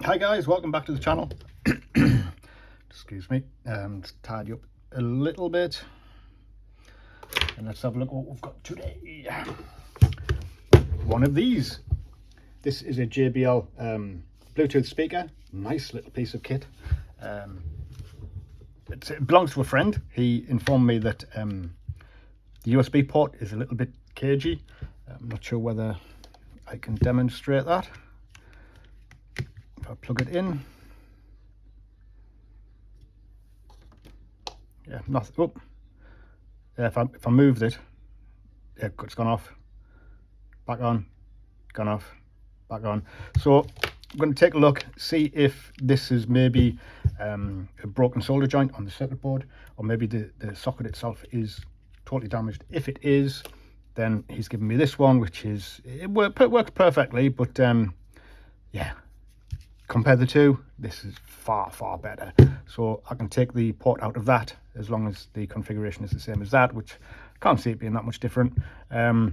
Hi guys, welcome back to the channel. Excuse me, just tidy up a little bit and let's have a look what we've got today. One of these. This is a JBL Bluetooth speaker. Nice little piece of kit. It belongs to a friend. He informed me that the USB port is a little bit cagey. I'm not sure whether I can demonstrate that. If I plug it in, yeah, nothing. Oh, yeah. If I moved it, yeah, it's gone off. Back on, gone off, back on. So I'm going to take a look, see if this is maybe a broken solder joint on the circuit board, or maybe the socket itself is totally damaged. If it is, then he's given me this one, which is, it works perfectly, but yeah, compare the two, this is far better. So I can take the port out of that as long as the configuration is the same as that, which I can't see it being that much different. Yeah,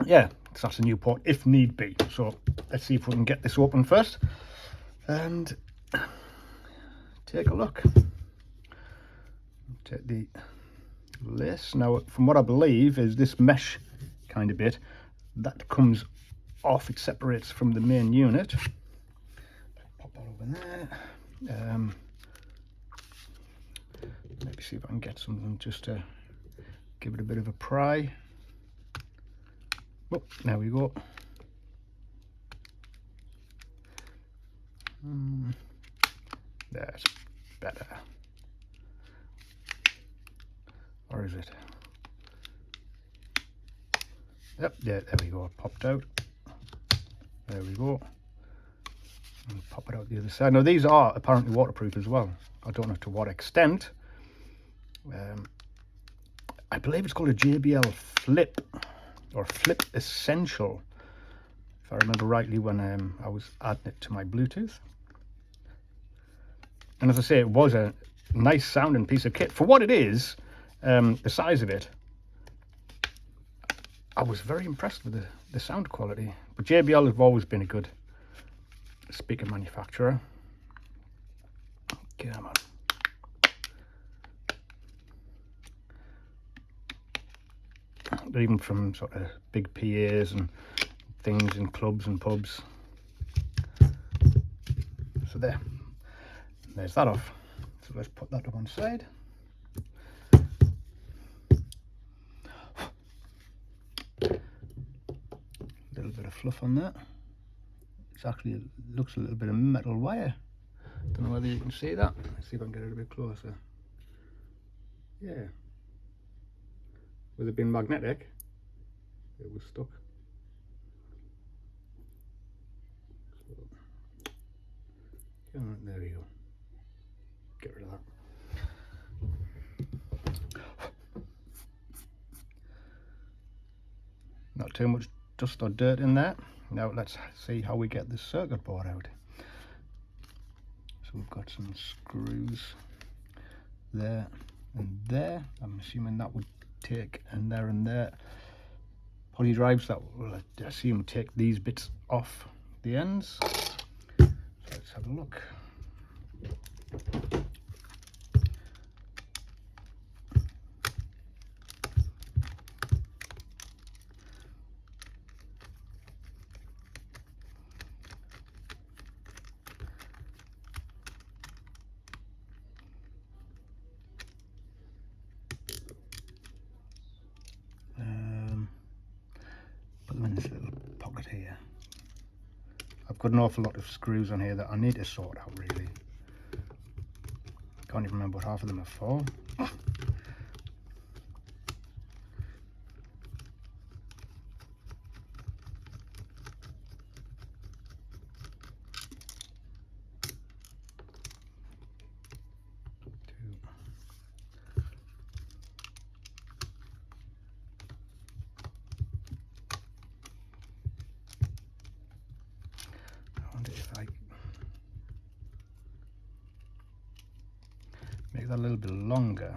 so that's a new port if need be. So let's see if we can get this open first and take a look. Take the lace. Now, from what I believe is this mesh kind of bit that comes off, it separates from the main unit. Pop that over there. Maybe see if I can get something just to give it a bit of a pry. Oh, there we go. That's better. Or is it? Yep, yeah, there we go. It popped out. There we go. And pop it out the other side. Now these are apparently waterproof as well. I don't know to what extent. I believe it's called a JBL Flip or Flip Essential, if I remember rightly, when I was adding it to my Bluetooth. And as I say, it was a nice sounding piece of kit for what it is. The size of it, I was very impressed with the sound quality. But JBL have always been a good speaker manufacturer. Come on. Even from sort of big PAs and things in clubs and pubs. So there's that off. So let's put that to one side. Little bit of fluff on that. It's actually, it looks a little bit of metal wire. Don't know whether you can see that. Let's see if I can get it a bit closer. Yeah. With it being magnetic, it was stuck. So, there we go. Get rid of that. Not too much dust or dirt in there. Now let's see how we get this circuit board out. So we've got some screws there and there. I'm assuming that would take in there and there. Poly drives that will, I assume, take these bits off the ends. So let's have a look. Put them in this little pocket here. I've got an awful lot of screws on here that I need to sort out, really. Can't even remember what half of them are for. Make that a little bit longer.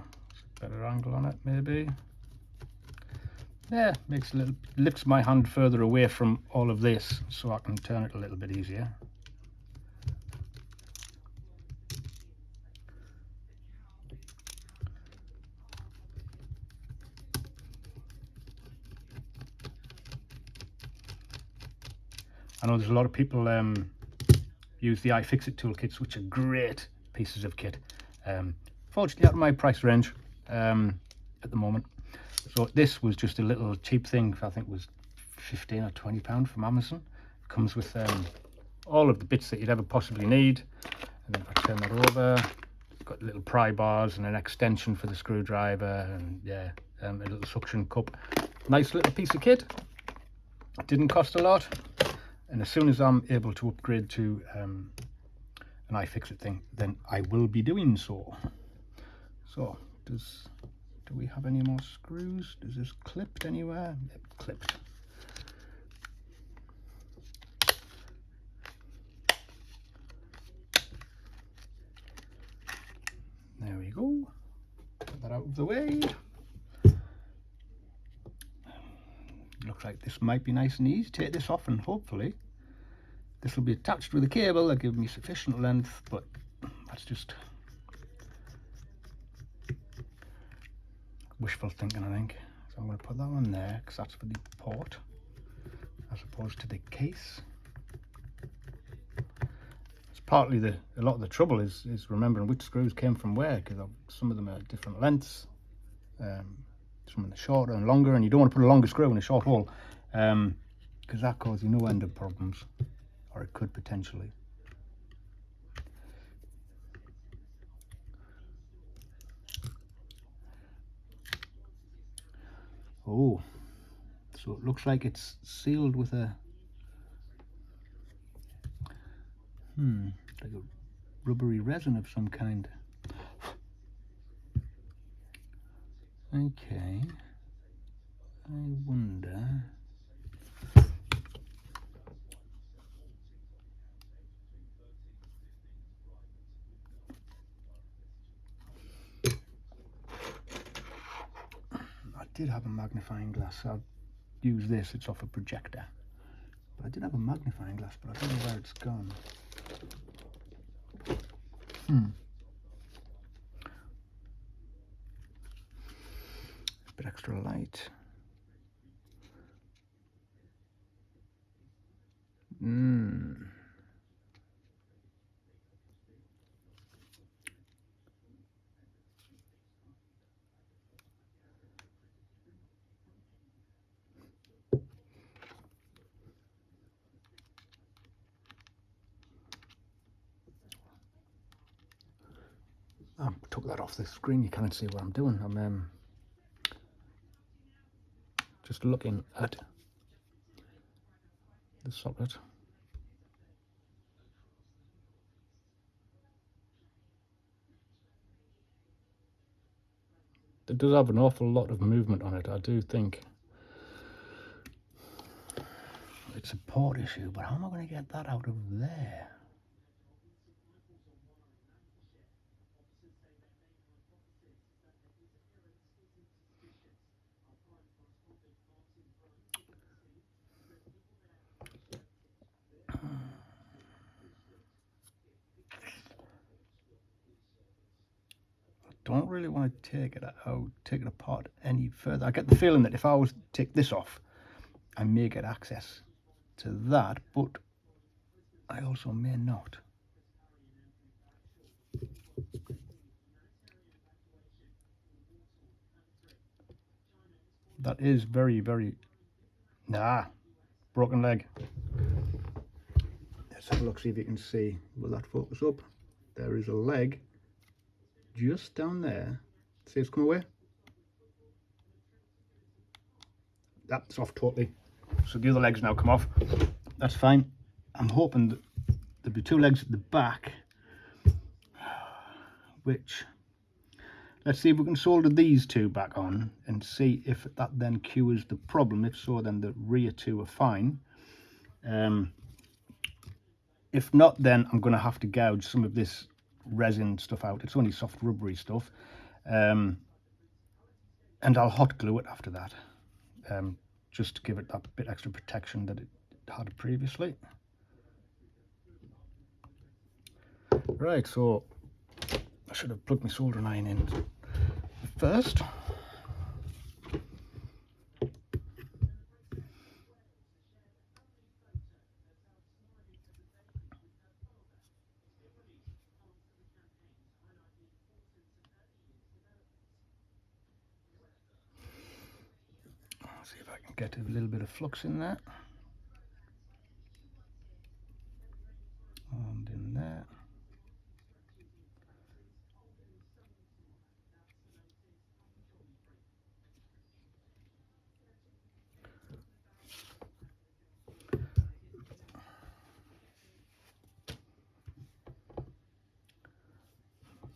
Better angle on it, maybe. Yeah, makes a little, lifts my hand further away from all of this, so I can turn it a little bit easier. I know there's a lot of people use the iFixit toolkits, which are great pieces of kit. Fortunately, out of my price range at the moment. So this was just a little cheap thing. I think it was 15 or 20 pound from Amazon. It comes with all of the bits that you'd ever possibly need. And then if I turn that over, got little pry bars and an extension for the screwdriver, and yeah, a little suction cup. Nice little piece of kit. It didn't cost a lot, and as soon as I'm able to upgrade to an iFixit thing, then I will be doing so. So do we have any more screws? Is this clipped anywhere? Yep, clipped. There we go. Put that out of the way. Looks like this might be nice and easy. Take this off and hopefully this will be attached with a cable that gives me sufficient length, but that's just wishful thinking, I think. So I'm going to put that one there because that's for the port as opposed to the case. It's partly a lot of the trouble is remembering which screws came from where, because some of them are different lengths. Some of them are shorter and longer, and you don't want to put a longer screw in a short hole because that causes you no end of problems, or it could potentially. Oh, so it looks like it's sealed with a like a rubbery resin of some kind. Okay, I wonder. I did have a magnifying glass. I'll use this, it's off a projector. But I did have a magnifying glass, but I don't know where it's gone. A bit extra light. I took that off the screen, you can't see what I'm doing. I'm just looking at the socket. It does have an awful lot of movement on it. I do think it's a port issue, but how am I going to get that out of there? Don't really want to take it apart any further. I get the feeling that if I was to take this off, I may get access to that, but I also may not. That is very, very... broken leg. Let's have a look, see if you can see. Will that focus up? There is a leg just down there. See it's come away? That's off totally. So the other leg's now come off. That's fine. I'm hoping that there'll be two legs at the back, which, let's see if we can solder these two back on and see if that then cures the problem. If so, then the rear two are fine. If not, then I'm going to have to gouge some of this resin stuff out. It's only soft rubbery stuff. And I'll hot glue it after that, just to give it that bit extra protection that it had previously. Right, so I should have plugged my soldering iron in first. See if I can get a little bit of flux in there. And in there.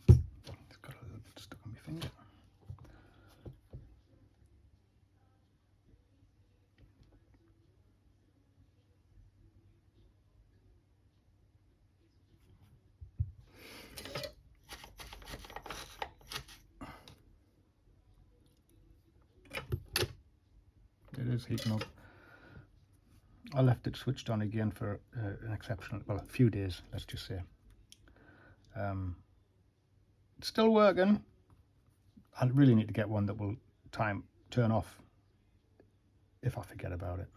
It's got a little bit stuck on my finger. It is heating up. I left it switched on again for an exceptional, well, a few days, let's just say. It's still working. I really need to get one that will turn off if I forget about it.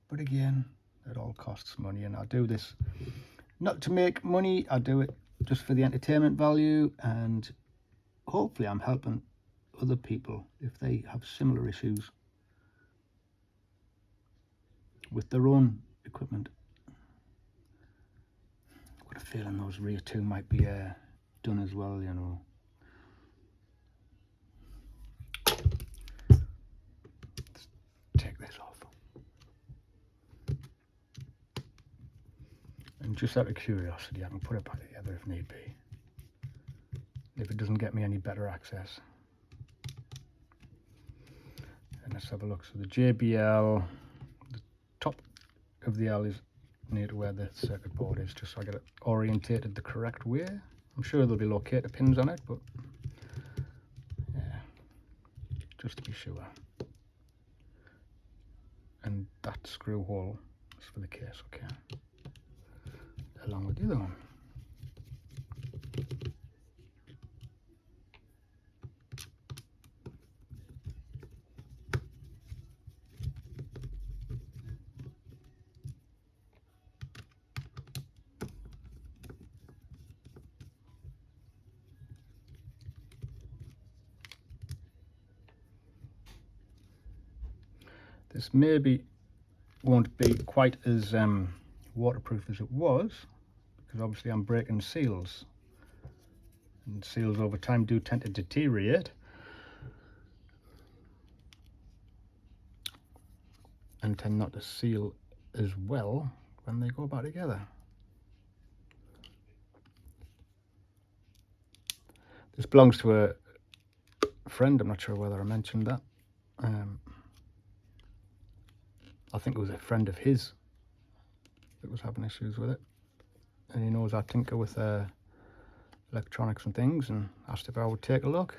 But again, it all costs money, and I do this not to make money. I do it just for the entertainment value, and hopefully I'm helping other people if they have similar issues with their own equipment. I've got a feeling those rear two might be done as well, you know. Let's take this off. And just out of curiosity, I can put it back together if need be, if it doesn't get me any better access. And let's have a look. So the JBL, the top of the L is near to where the circuit board is, just so I get it orientated the correct way. I'm sure there'll be locator pins on it, but yeah, just to be sure. And that screw hole is for the case, okay, along with the other one. This maybe won't be quite as waterproof as it was, because obviously I'm breaking seals, and seals over time do tend to deteriorate and tend not to seal as well when they go back together. This belongs to a friend. I'm not sure whether I mentioned that. I think it was a friend of his that was having issues with it, and he knows I tinker with electronics and things, and asked if I would take a look.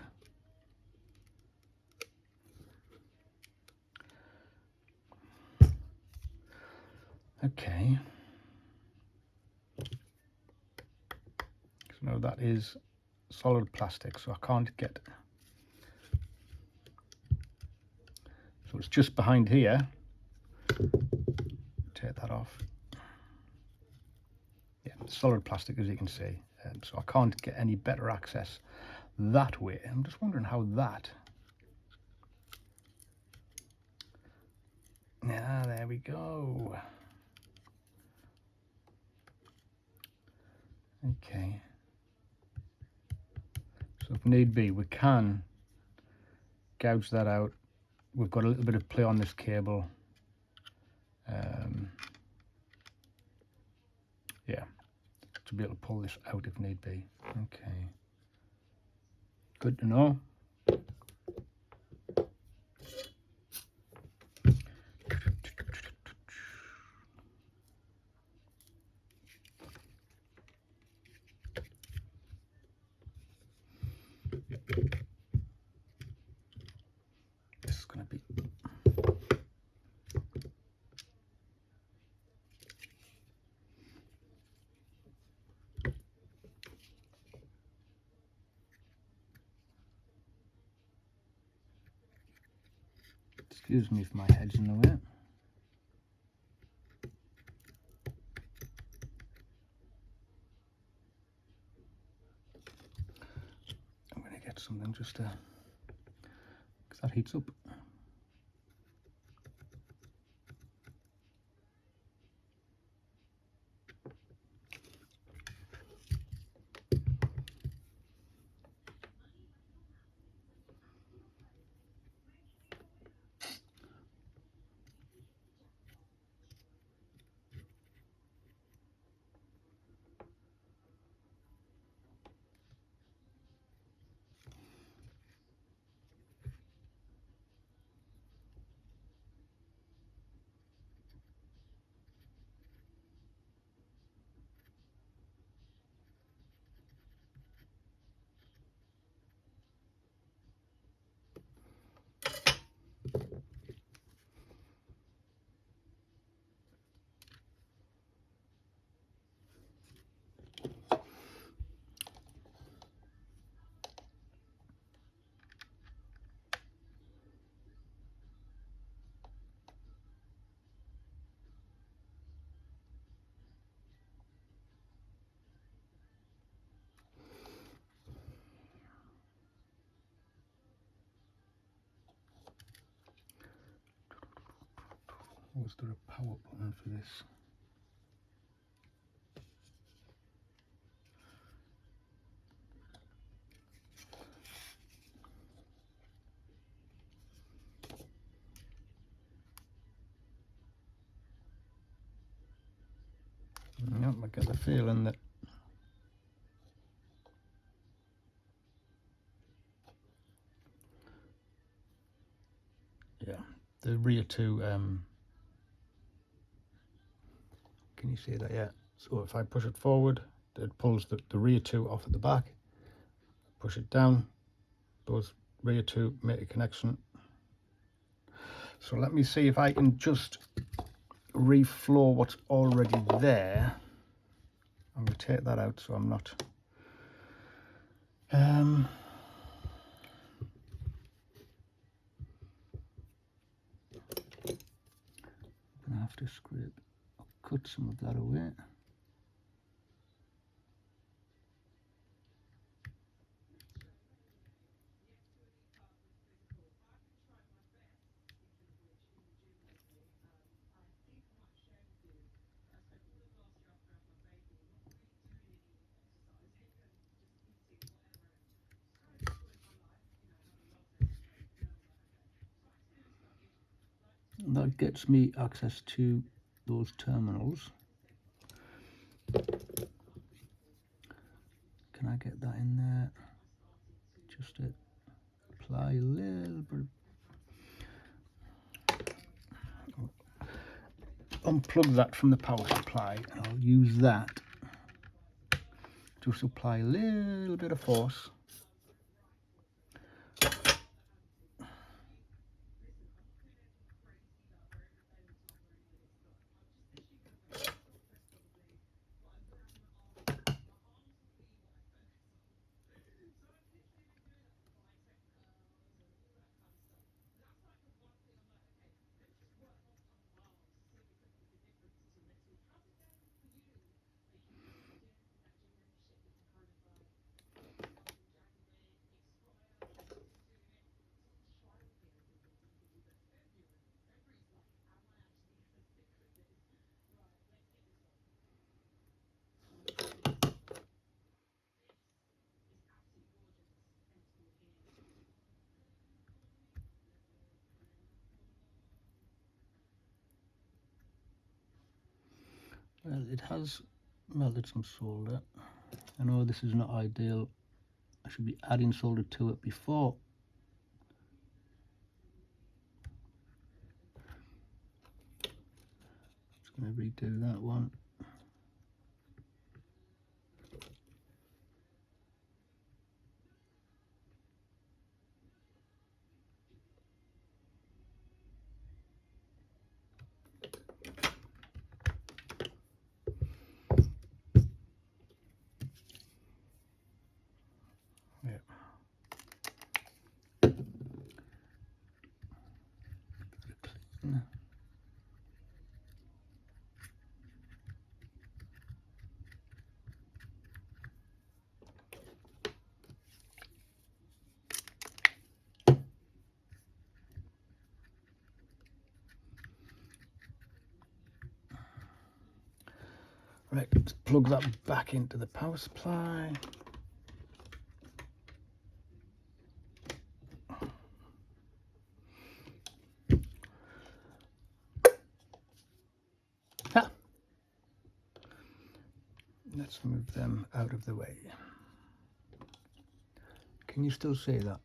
Okay, so now that is solid plastic, so I can't get, so it's just behind here. Take that off. Yeah, solid plastic, as you can see, so I can't get any better access that way. I'm just wondering how that, yeah, there we go. Okay, so if need be, we can gouge that out. We've got a little bit of play on this cable. Yeah, to be able to pull this out if need be. Okay, good to know. This is going to be, excuse me if my head's in the way. I'm going to get something just to, because that heats up. Was there a power button for this? Yep, I get the feeling that the rear two, can you see that? Yeah, so if I push it forward, it pulls the rear two off at the back. Push it down, those rear two make a connection. So let me see if I can just reflow what's already there. I'm going to take that out so I'm not I'm gonna have to scrape or cut some of that away. That gets me access to those terminals. Can I get that in there? Just to apply a little bit. Unplug that from the power supply and I'll use that to supply a little bit of force. Well, it has melted some solder. I know this is not ideal. I should be adding solder to it before. Just going to redo that one. Right, let's plug that back into the power supply. Ha! Let's move them out of the way. Can you still see that?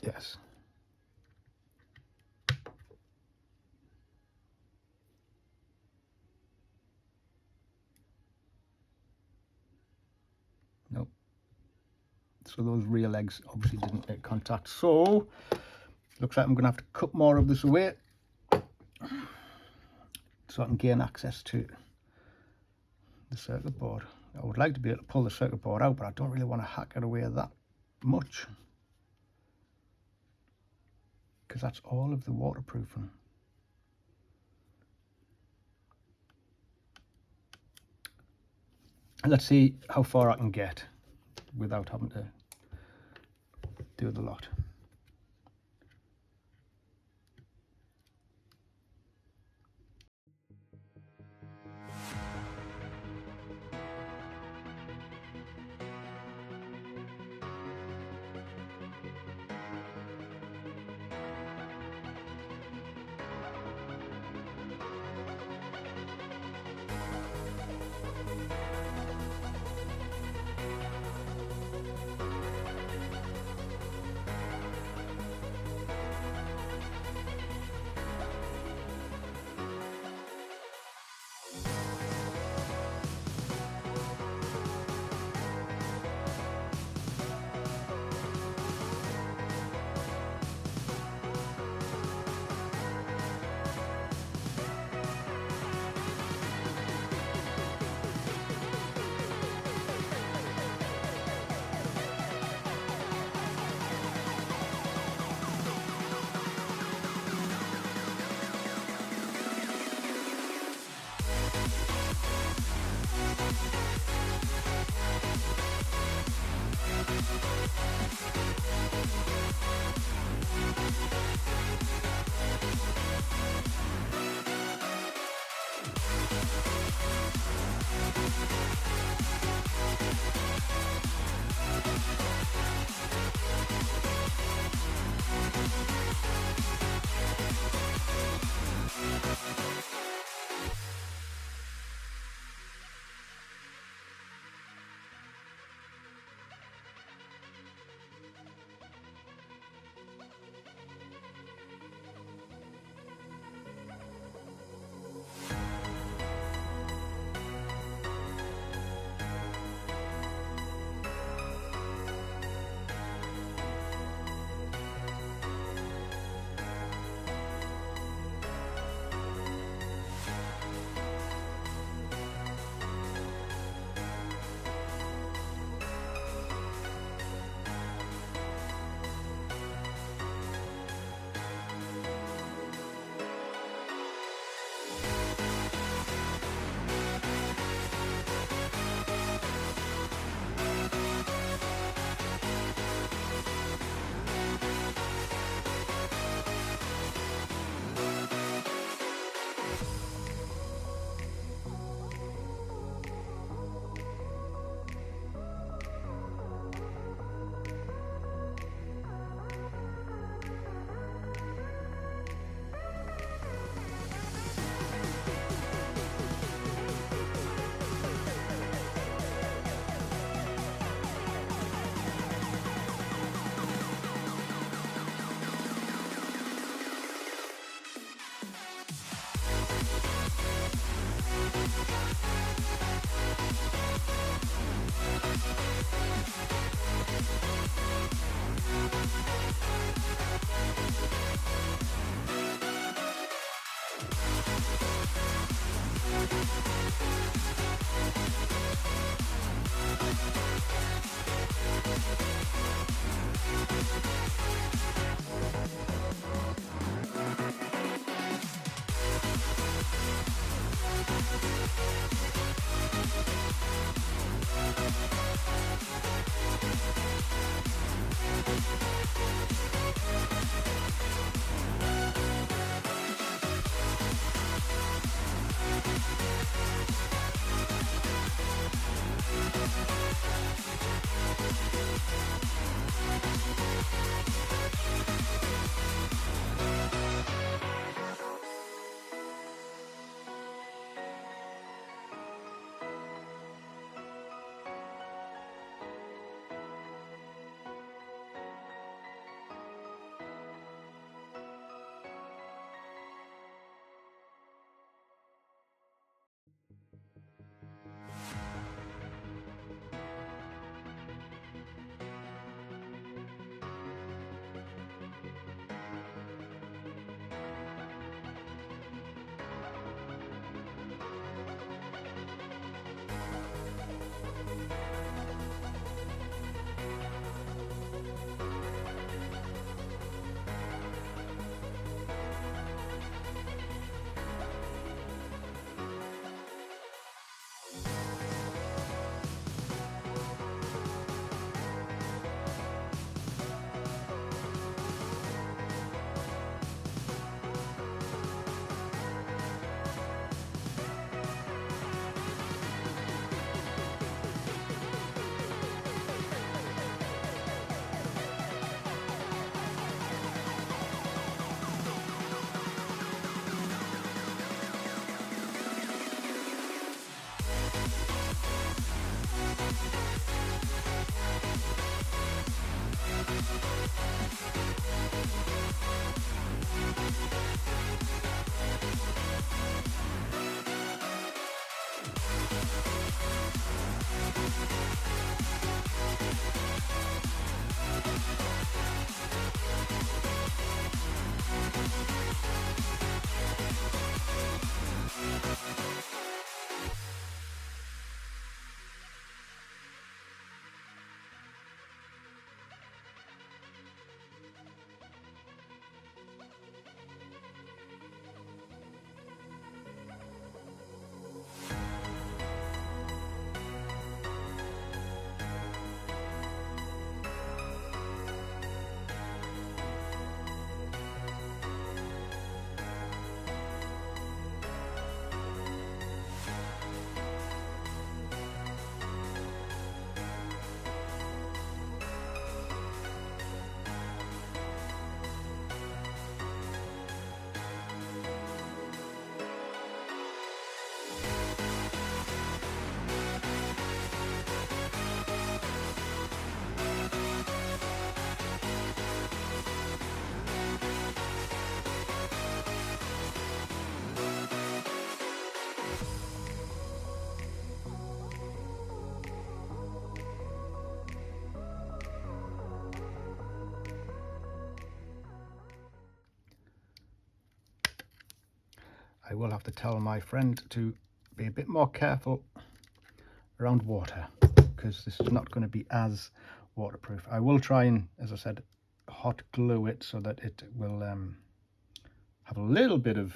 Yes. Nope. So those rear legs obviously didn't make contact. So looks like I'm going to have to cut more of this away so I can gain access to the circuit board. I would like to be able to pull the circuit board out, but I don't really want to hack it away that much, because that's all of the waterproofing. And let's see how far I can get without having to do the lot. I will have to tell my friend to be a bit more careful around water, because this is not going to be as waterproof. I will try and, as I said, hot glue it so that it will have a little bit of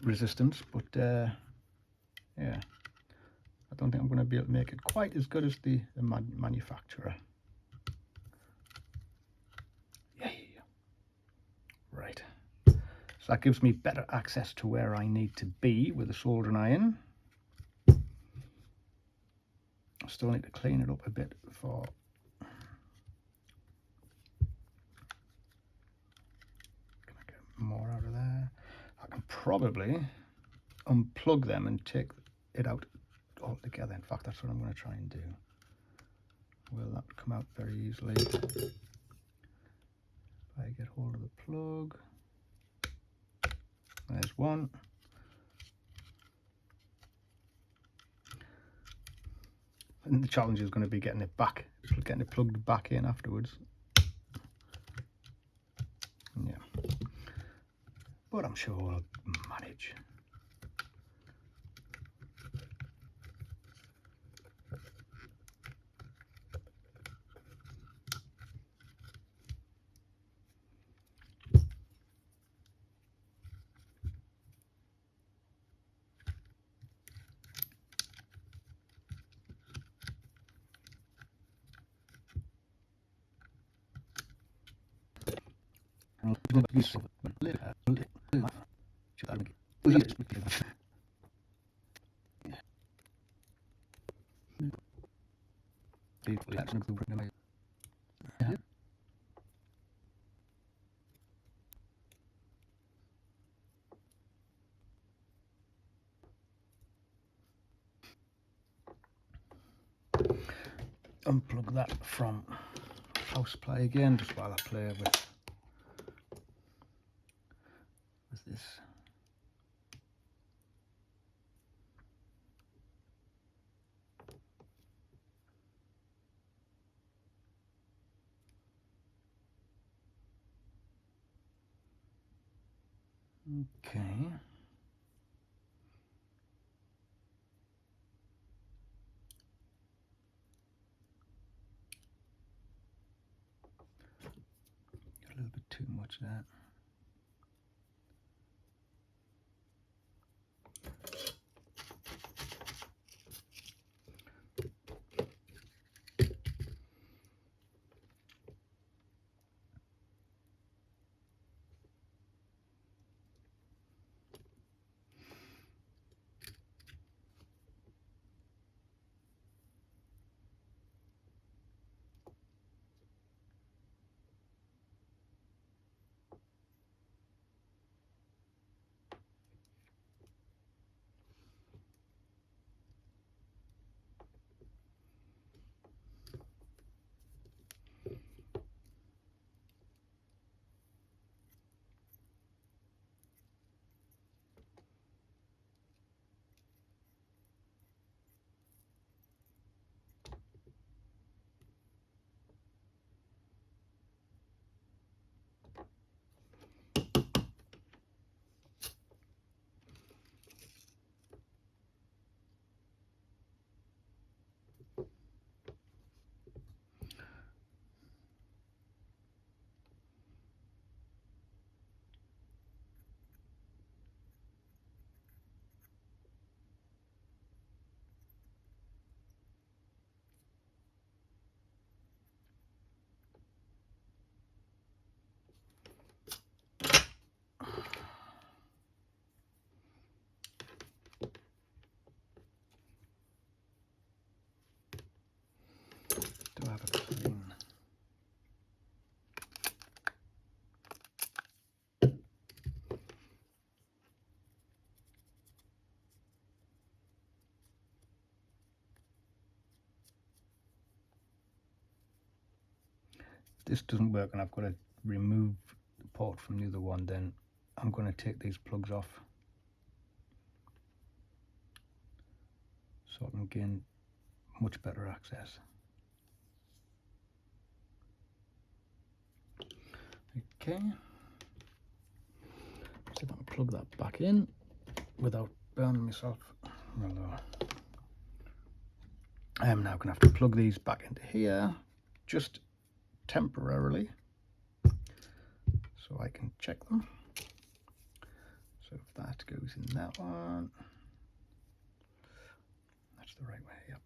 resistance, but yeah, I don't think I'm going to be able to make it quite as good as the manufacturer. Right, so that gives me better access to where I need to be with the soldering iron. I still need to clean it up a bit before can I get more out of there. I can probably unplug them and take it out altogether. In fact, that's what I'm going to try and do. Will that come out very easily if I get hold of the plug? There's one. And the challenge is going to be getting it plugged back in afterwards. Yeah, but I'm sure we'll manage. Unplug that from house play again, just while I play with this. Okay. Got a little bit too much there. this doesn't work and I've got to remove the port from the other one, then I'm going to take these plugs off so I can gain much better access. Okay, see if I can plug that back in without burning myself. I'm now going to have to plug these back into here, just temporarily, so I can check them. So if that goes in that one, that's the right way, yep.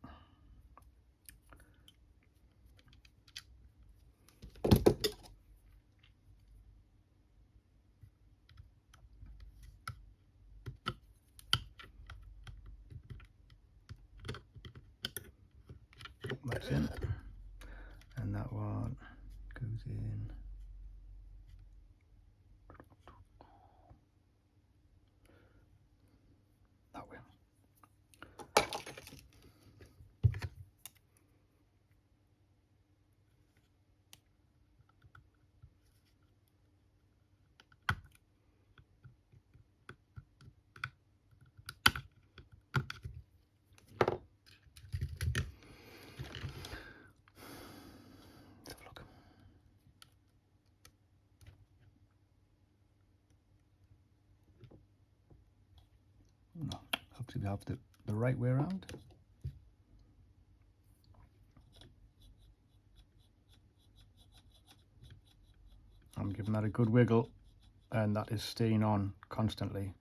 That's in, and that one goes in that way. Let's have a look. No, hopefully we have the right way around. I'm giving that a good wiggle, and that is staying on constantly.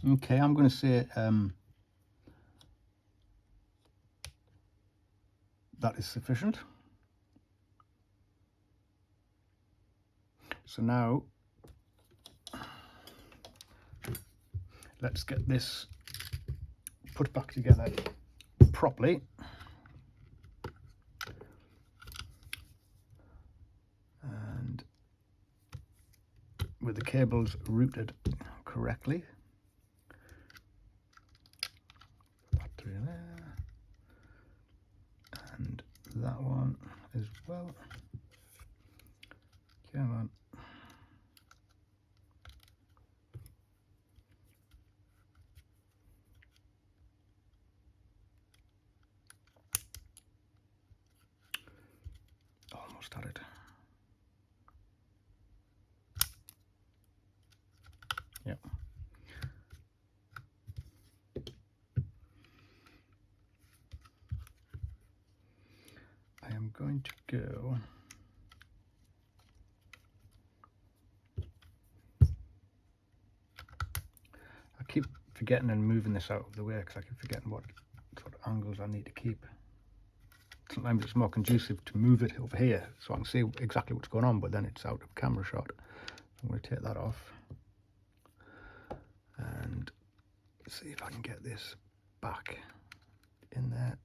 Okay, I'm going to say that is sufficient. So now let's get this put back together properly. And with the cables routed correctly. That through there. And that one as well. Come on. Almost had it. Yep. I am going to go I keep forgetting and moving this out of the way because I keep forgetting what sort of angles I need to keep. Sometimes it's more conducive to move it over here so I can see exactly what's going on, but then it's out of camera shot. I'm going to take that off and see if I can get this back in there.